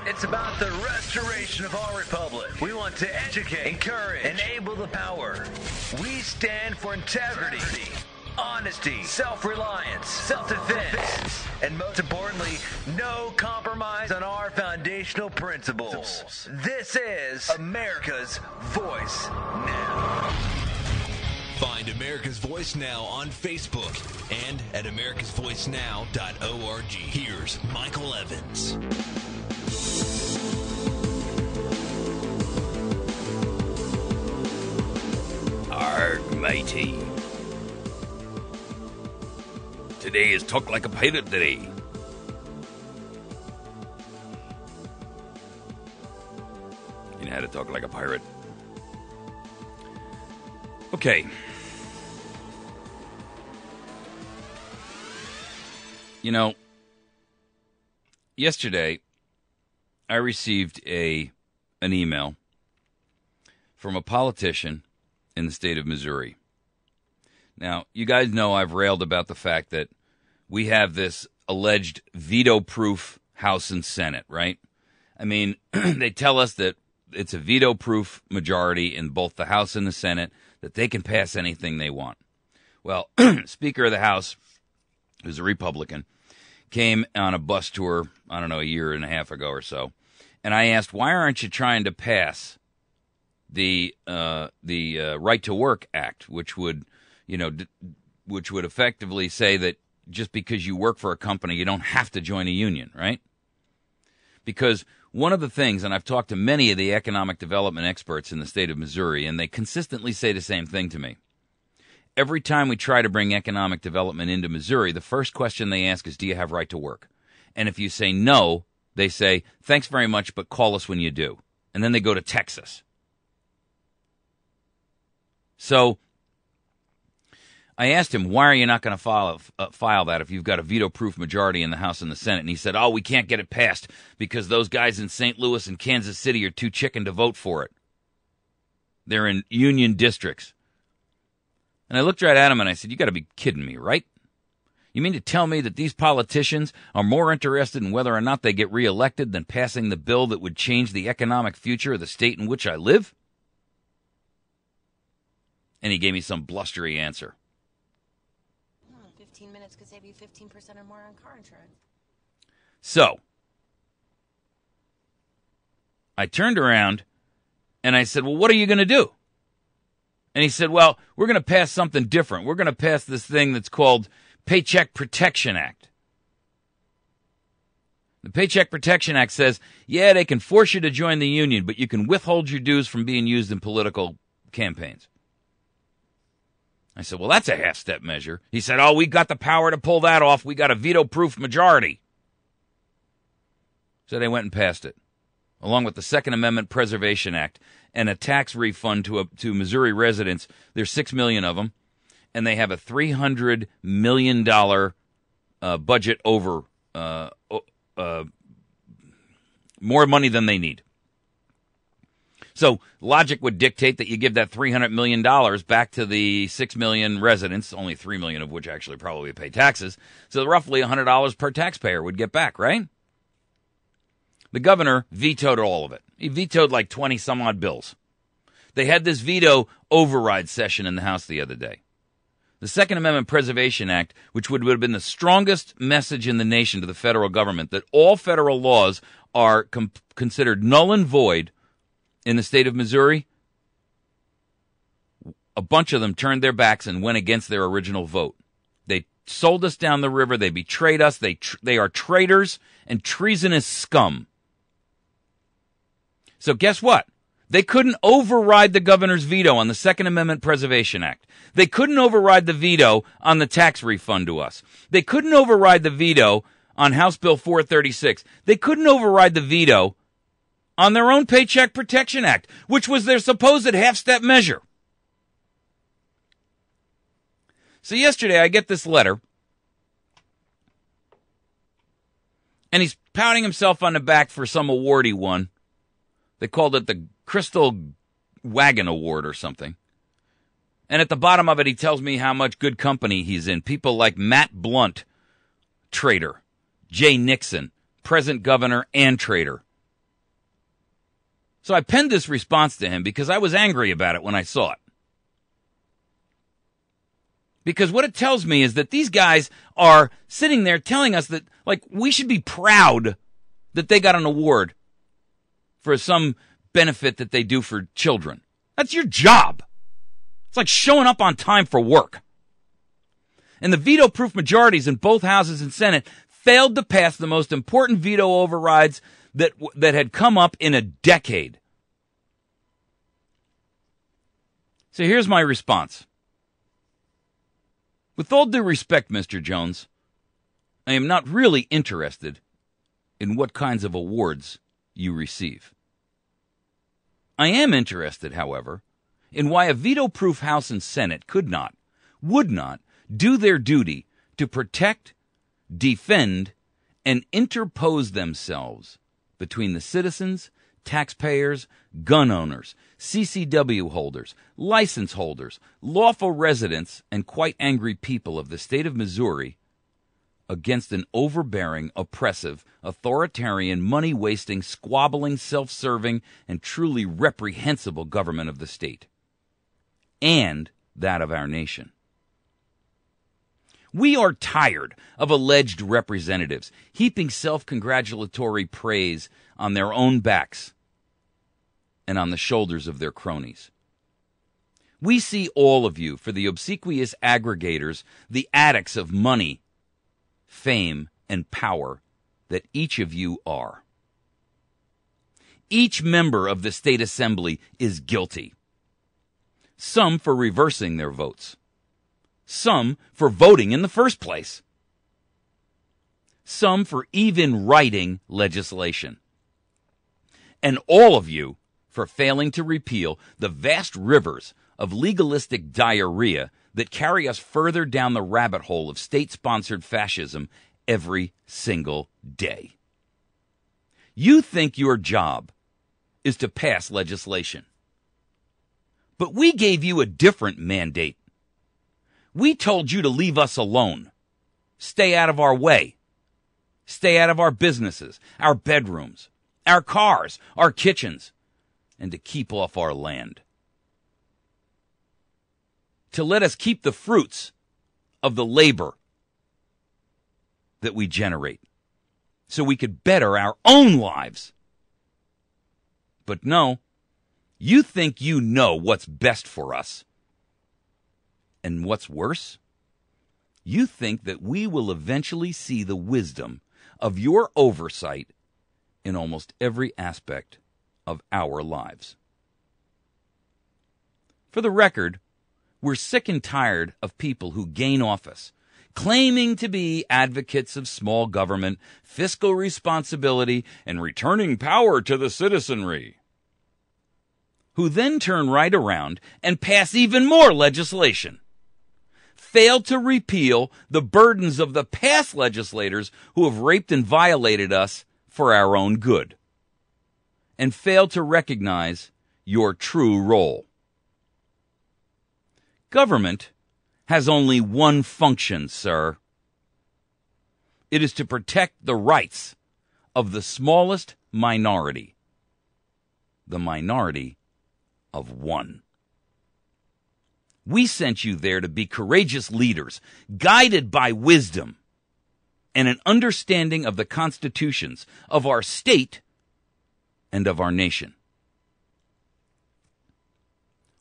It's about the restoration of our republic. We want to educate, encourage, enable the power. We stand for integrity, honesty, self-reliance, self-defense, and most importantly, no compromise on our foundational principles. This is America's Voice Now. Find America's Voice Now on Facebook and at AmericasVoiceNow.org. Here's Michael Evans. Arg, matey. Today is Talk Like a Pirate Day. You know how to talk like a pirate. Okay. You know, yesterday I received an email from a politician in the state of Missouri. Now, you guys know I've railed about the fact that we have this alleged veto-proof House and Senate, right? I mean, they tell us that it's a veto-proof majority in both the House and the Senate, that they can pass anything they want. Well, Speaker of the House, who's a Republican, came on a bus tour, I don't know, a year and a half ago or so, and I asked, why aren't you trying to pass the Right to Work Act, which would, which would effectively say that just because you work for a company, you don't have to join a union, right? Because one of the things, and I've talked to many of the economic development experts in the state of Missouri, and they consistently say the same thing to me. Every time we try to bring economic development into Missouri, the first question they ask is, do you have right to work? And if you say no, they say, thanks very much, but call us when you do. And then they go to Texas. So I asked him, why are you not going to file that if you've got a veto-proof majority in the House and the Senate? And he said, we can't get it passed because those guys in St. Louis and Kansas City are too chicken to vote for it. They're in union districts. And I looked right at him and I said, you got to be kidding me, right? You mean to tell me that these politicians are more interested in whether or not they get reelected than passing the bill that would change the economic future of the state in which I live? And he gave me some blustery answer. 15 minutes could save you 15% or more on car insurance. So, I turned around and I said, well, what are you going to do? And he said, well, we're going to pass something different. We're going to pass this thing that's called Paycheck Protection Act. The Paycheck Protection Act says, yeah, they can force you to join the union, but you can withhold your dues from being used in political campaigns. I said, well, that's a half-step measure. He said, we got the power to pull that off. We got a veto-proof majority. So they went and passed it, along with the Second Amendment Preservation Act and a tax refund to Missouri residents. There's 6 million of them, and they have a $300 million budget over more money than they need. So logic would dictate that you give that $300 million back to the 6 million residents, only 3 million of which actually probably pay taxes. So roughly $100 per taxpayer would get back, right? The governor vetoed all of it. He vetoed like 20 some odd bills. They had this veto override session in the House the other day. The Second Amendment Preservation Act, which would have been the strongest message in the nation to the federal government, that all federal laws are considered null and void in the state of Missouri, a bunch of them turned their backs and went against their original vote. They sold us down the river. They betrayed us. They are traitors and treasonous scum. So guess what? They couldn't override the governor's veto on the Second Amendment Preservation Act. They couldn't override the veto on the tax refund to us. They couldn't override the veto on House Bill 436. They couldn't override the veto on their own Paycheck Protection Act, which was their supposed half-step measure. So yesterday I get this letter, and he's patting himself on the back for some award he won. They called it the Crystal Wagon Award or something. And at the bottom of it, he tells me how much good company he's in. People like Matt Blunt, traitor. Jay Nixon, present governor and traitor. So I penned this response to him because I was angry about it when I saw it. Because what it tells me is that these guys are sitting there telling us that, like, we should be proud that they got an award for some benefit that they do for children. That's your job. It's like showing up on time for work. And the veto-proof majorities in both houses and Senate failed to pass the most important veto overrides that had come up in a decade. So here's my response. With all due respect, Mr. Jones, I am not really interested in what kinds of awards you receive. I am interested, however, in why a veto-proof House and Senate would not, do their duty to protect, defend, and interpose themselves between the citizens, taxpayers, gun owners, CCW holders, license holders, lawful residents, and quite angry people of the state of Missouri against an overbearing, oppressive, authoritarian, money-wasting, squabbling, self-serving, and truly reprehensible government of the state, and that of our nation. We are tired of alleged representatives heaping self-congratulatory praise on their own backs and on the shoulders of their cronies. We see all of you for the obsequious aggregators, the addicts of money, fame, and power that each of you are. Each member of the state assembly is guilty. Some for reversing their votes. Some for voting in the first place. Some for even writing legislation. And all of you for failing to repeal the vast rivers of legalistic diarrhea that carry us further down the rabbit hole of state-sponsored fascism every single day. You think your job is to pass legislation. But we gave you a different mandate. We told you to leave us alone. Stay out of our way. Stay out of our businesses, our bedrooms, our cars, our kitchens, and to keep off our land. To let us keep the fruits of the labor that we generate so we could better our own lives. But no, you think you know what's best for us. And what's worse, you think that we will eventually see the wisdom of your oversight in almost every aspect of our lives. For the record, we're sick and tired of people who gain office, claiming to be advocates of small government, fiscal responsibility, and returning power to the citizenry, who then turn right around and pass even more legislation, fail to repeal the burdens of the past legislators who have raped and violated us for our own good, and fail to recognize your true role. Government has only one function, sir. It is to protect the rights of the smallest minority, the minority of one. We sent you there to be courageous leaders, guided by wisdom and an understanding of the constitutions of our state and of our nation.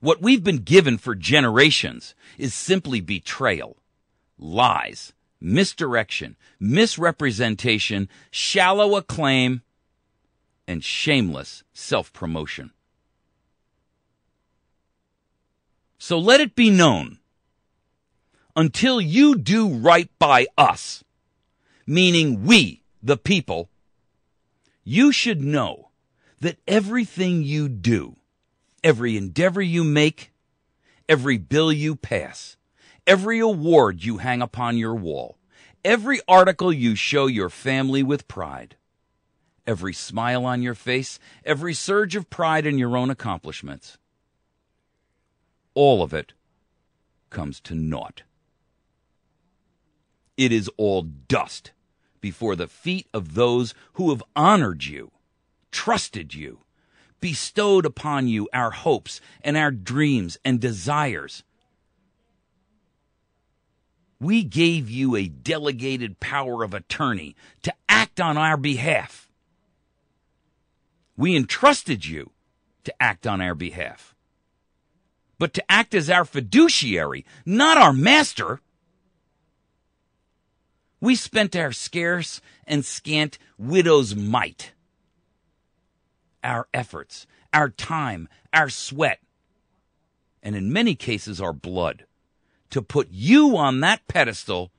What we've been given for generations is simply betrayal, lies, misdirection, misrepresentation, shallow acclaim, and shameless self-promotion. So let it be known, until you do right by us, meaning we, the people, you should know that everything you do, every endeavor you make, every bill you pass, every award you hang upon your wall, every article you show your family with pride, every smile on your face, every surge of pride in your own accomplishments, all of it comes to naught. It is all dust before the feet of those who have honored you, trusted you, bestowed upon you our hopes and our dreams and desires. We gave you a delegated power of attorney to act on our behalf. We entrusted you to act on our behalf, but to act as our fiduciary, not our master. We spent our scarce and scant widow's mite, our efforts, our time, our sweat, and in many cases our blood, to put you on that pedestal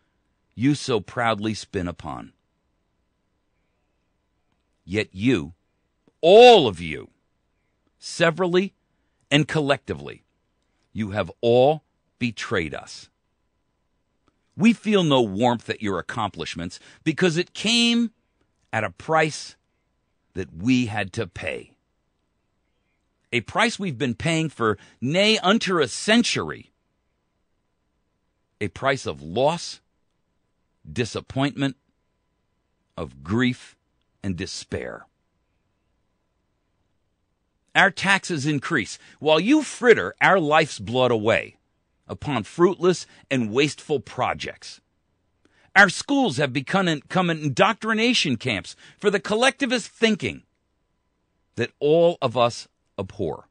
you so proudly spin upon. Yet you, all of you, severally and collectively, you have all betrayed us. We feel no warmth at your accomplishments because it came at a price that we had to pay. A price we've been paying for nay unto a century. A price of loss, disappointment, of grief, and despair. Our taxes increase while you fritter our life's blood away upon fruitless and wasteful projects. Our schools have become indoctrination camps for the collectivist thinking that all of us abhor.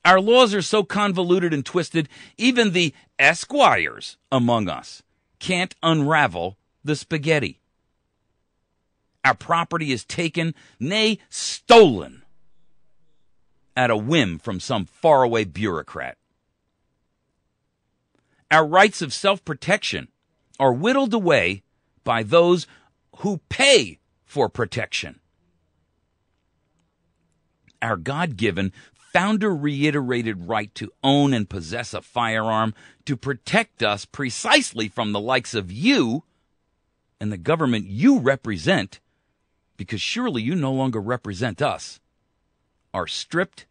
Our laws are so convoluted and twisted, even the esquires among us can't unravel the spaghetti. Our property is taken, nay, stolen, at a whim from some faraway bureaucrat. Our rights of self-protection are whittled away by those who pay for protection. Our God-given, founder-reiterated right to own and possess a firearm to protect us precisely from the likes of you and the government you represent, because surely you no longer represent us, are stripped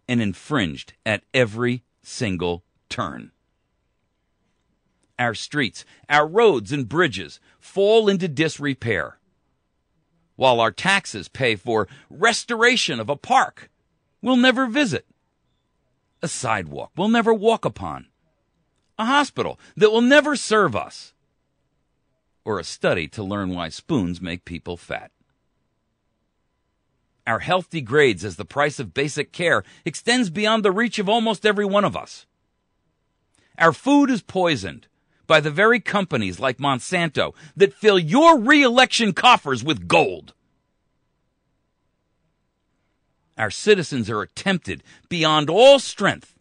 and infringed at every single turn. Our streets, our roads and bridges fall into disrepair, while our taxes pay for restoration of a park we'll never visit, a sidewalk we'll never walk upon, a hospital that will never serve us, or a study to learn why spoons make people fat. Our health degrades as the price of basic care extends beyond the reach of almost every one of us. Our food is poisoned by the very companies like Monsanto that fill your re-election coffers with gold. Our citizens are tempted beyond all strength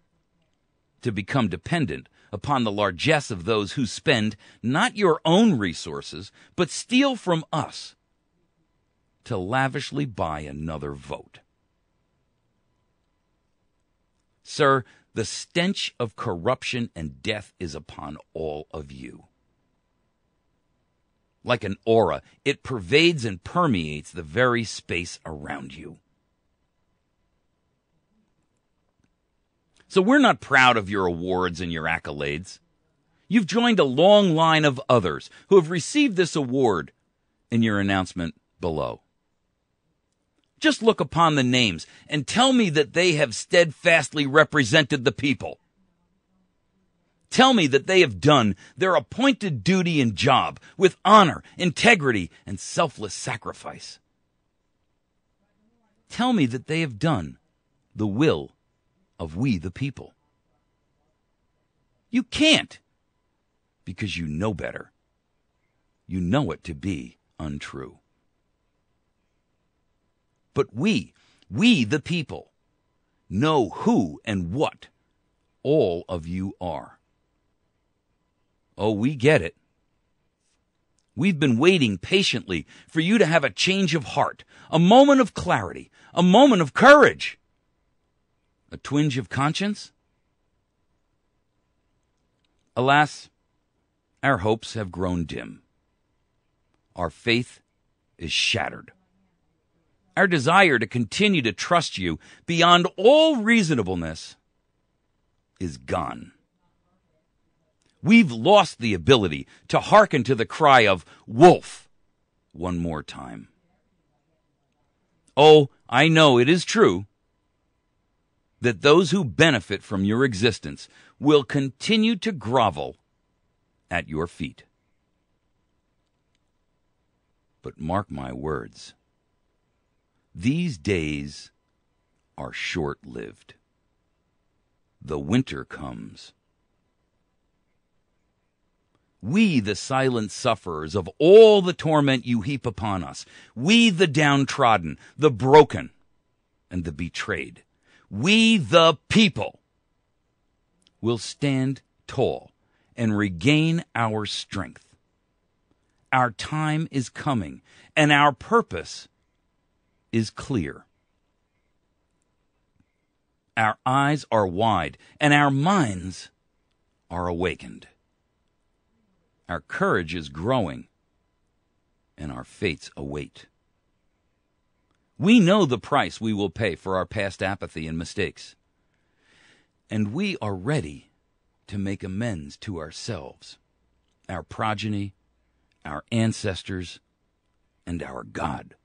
to become dependent upon the largesse of those who spend not your own resources, but steal from us to lavishly buy another vote. Sir, the stench of corruption and death is upon all of you. Like an aura, it pervades and permeates the very space around you. So we're not proud of your awards and your accolades. You've joined a long line of others who have received this award in your announcement below. Just look upon the names and tell me that they have steadfastly represented the people. Tell me that they have done their appointed duty and job with honor, integrity, and selfless sacrifice. Tell me that they have done the will of we the people. You can't, because you know better. You know it to be untrue. But we the people, know who and what all of you are. Oh, we get it. We've been waiting patiently for you to have a change of heart, a moment of clarity, a moment of courage. A twinge of conscience? Alas, our hopes have grown dim. Our faith is shattered. Our desire to continue to trust you beyond all reasonableness is gone. We've lost the ability to hearken to the cry of wolf one more time. Oh, I know it is true that those who benefit from your existence will continue to grovel at your feet. But mark my words, these days are short-lived. The winter comes. We, the silent sufferers of all the torment you heap upon us, we, the downtrodden, the broken, and the betrayed, we, the people, will stand tall and regain our strength. Our time is coming, and our purpose is clear. Our eyes are wide, and our minds are awakened. Our courage is growing, and our fates await. We know the price we will pay for our past apathy and mistakes, and we are ready to make amends to ourselves, our progeny, our ancestors, and our God.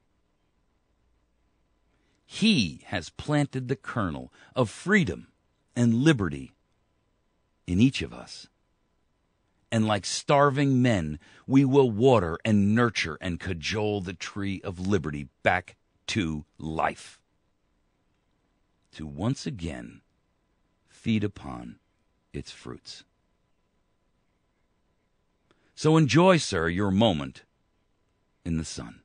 He has planted the kernel of freedom and liberty in each of us. And like starving men, we will water and nurture and cajole the tree of liberty back to life, to once again feed upon its fruits. So enjoy, sir, your moment in the sun.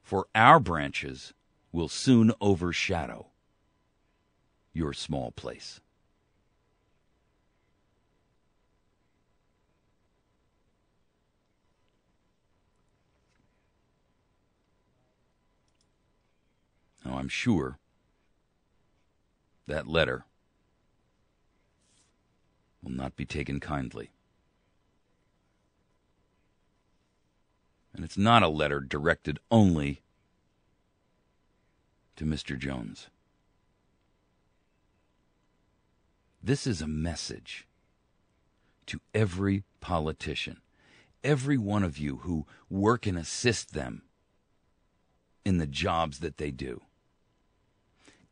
For our branches will soon overshadow your small place. Now, I'm sure that letter will not be taken kindly. And it's not a letter directed only to Mr. Jones. This is a message to every politician, every one of you who work and assist them in the jobs that they do.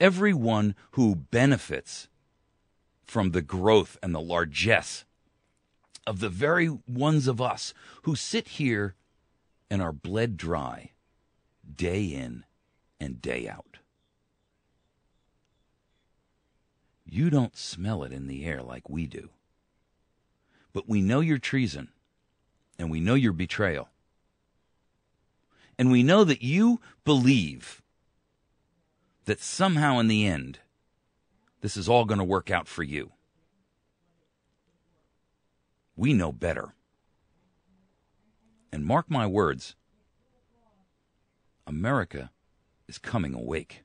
Everyone who benefits from the growth and the largesse of the very ones of us who sit here and are bled dry day in and day out. You don't smell it in the air like we do. But we know your treason, and we know your betrayal. And we know that you believe that somehow in the end, this is all going to work out for you. We know better. And mark my words, America is coming awake.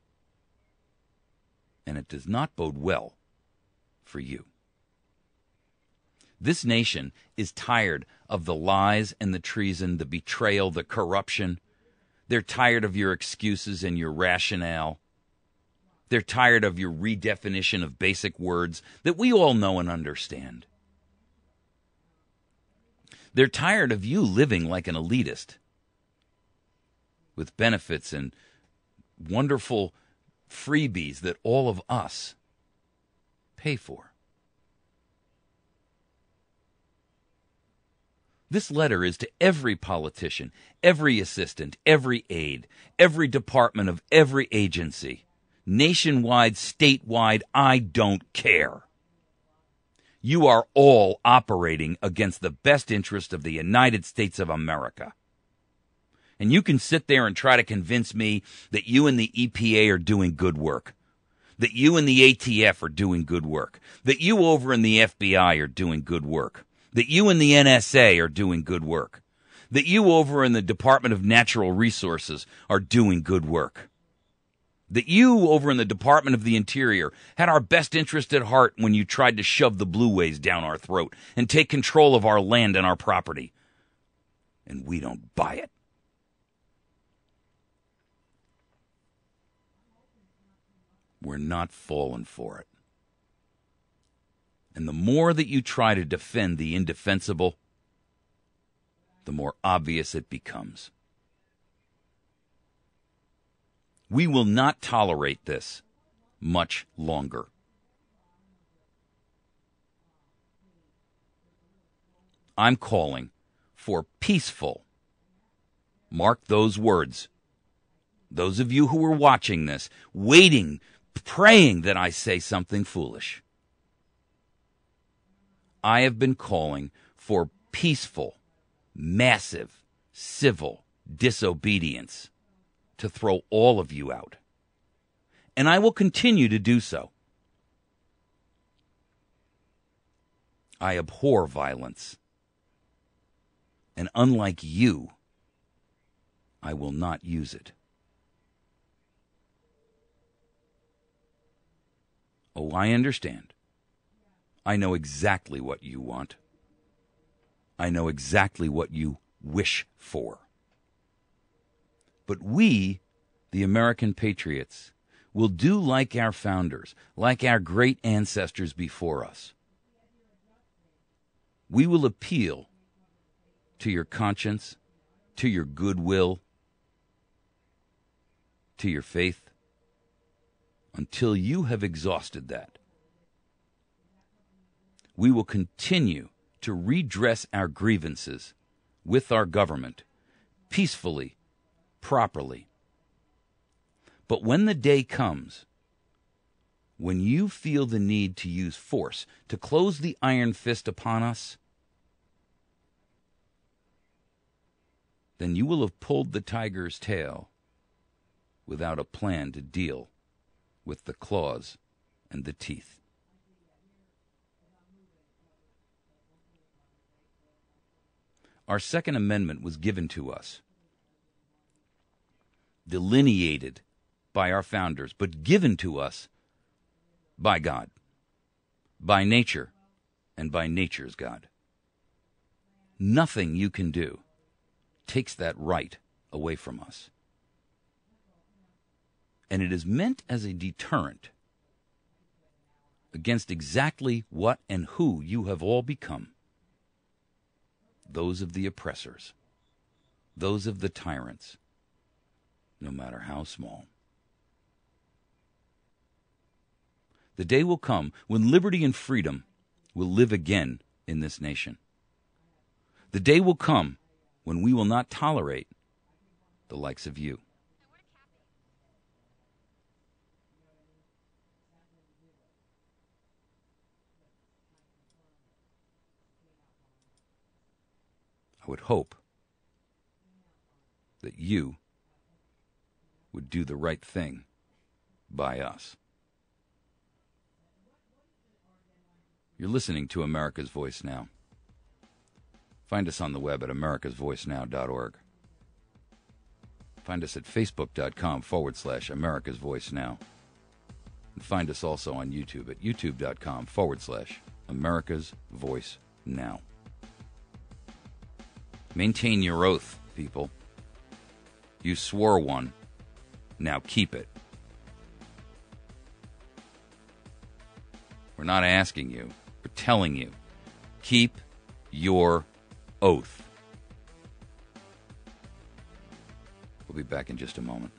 And it does not bode well for you. This nation is tired of the lies and the treason, the betrayal, the corruption. They're tired of your excuses and your rationale. They're tired of your redefinition of basic words that we all know and understand. They're tired of you living like an elitist with benefits and wonderful freebies that all of us pay for. This letter is to every politician, every assistant, every aide, every department of every agency. Nationwide, statewide, I don't care. You are all operating against the best interest of the United States of America. And you can sit there and try to convince me that you and the EPA are doing good work, that you and the ATF are doing good work, that you over in the FBI are doing good work, that you and the NSA are doing good work, that you over in the Department of Natural Resources are doing good work, that you over in the Department of the Interior had our best interest at heart when you tried to shove the blue ways down our throat and take control of our land and our property. And we don't buy it. We're not falling for it. And the more that you try to defend the indefensible, the more obvious it becomes. We will not tolerate this much longer. I'm calling for peaceful, mark those words, those of you who are watching this, waiting, praying that I say something foolish. I have been calling for peaceful, massive, civil disobedience to throw all of you out. And I will continue to do so. I abhor violence. And unlike you, I will not use it. Oh, I understand. I know exactly what you want. I know exactly what you wish for. But we, the American patriots, will do like our founders, like our great ancestors before us. We will appeal to your conscience, to your goodwill, to your faith, until you have exhausted that. We will continue to redress our grievances with our government, peacefully, properly. But when the day comes, when you feel the need to use force to close the iron fist upon us, then you will have pulled the tiger's tail without a plan to deal with the claws and the teeth. Our Second Amendment was given to us, delineated by our founders, but given to us by God, by nature, and by nature's God. Nothing you can do takes that right away from us. And it is meant as a deterrent against exactly what and who you have all become. Those of the oppressors, those of the tyrants, no matter how small. The day will come when liberty and freedom will live again in this nation. The day will come when we will not tolerate the likes of you. I would hope that you would do the right thing by us. You're listening to America's Voice Now. Find us on the web at AmericasVoiceNow.org. Find us at Facebook.com/America's Voice Now. And find us also on YouTube at YouTube.com/America's Voice Now. Maintain your oath, people. You swore one. Now keep it. We're not asking you. We're telling you. Keep your oath. We'll be back in just a moment.